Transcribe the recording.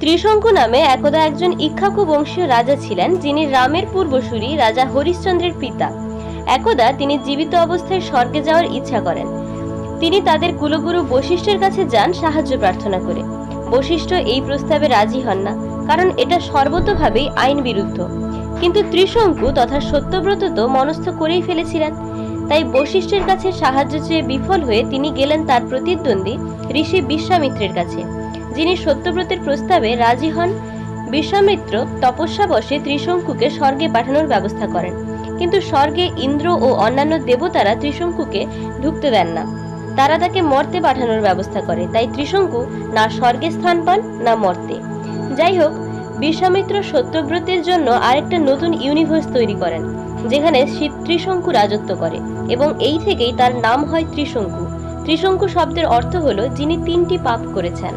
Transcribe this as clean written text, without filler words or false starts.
ত্রিশঙ্কু নামে একদা একজন ইক্ষ্বাকু বংশীয় রাজা ছিলেন, যিনি রামের পূর্বসূরি রাজা হরিশ্চন্দ্রের পিতা। একদা তিনি জীবিত অবস্থায় স্বর্গে যাওয়ার ইচ্ছা করেন। তিনি তাদের কুলগুরু বশিষ্ঠের কাছে যান সাহায্য প্রার্থনা করে। বশিষ্ঠ এই প্রস্তাবে রাজি হন না, কারণ এটা সর্বতোভাবেই আইন বিরুদ্ধ। কিন্তু ত্রিশঙ্কু তথা সত্যব্রত তো মনস্থ করেই ফেলেছিলেন। তাই বশিষ্ঠের কাছে সাহায্য চেয়ে বিফল হয়ে তিনি গেলেন তার প্রতিদ্বন্দ্বী ঋষি বিশ্বামিত্রের কাছে, যিনি সত্যব্রতের প্রস্তাবে রাজি হন। বিশ্বামিত্র তপস্যাবশে ত্রিশঙ্কুকে স্বর্গে পাঠানোর ব্যবস্থা করেন, কিন্তু স্বর্গে ইন্দ্র ও অন্যান্য দেবতারা ত্রিশঙ্কুকে ঢুকতে দেন না। তারা তাকে মর্তে পাঠানোর ব্যবস্থা করে, তাই ত্রিশঙ্কু না স্বর্গে স্থান পান না মর্তে। যাই হোক, বিশ্বামিত্র সত্যব্রতের জন্য আরেকটা নতুন ইউনিভার্স তৈরি করেন, যেখানে ত্রিশঙ্কু রাজত্ব করে, এবং এই থেকেই তার নাম হয় ত্রিশঙ্কু। ত্রিশঙ্কু শব্দের অর্থ হলো যিনি তিনটি পাপ করেছেন।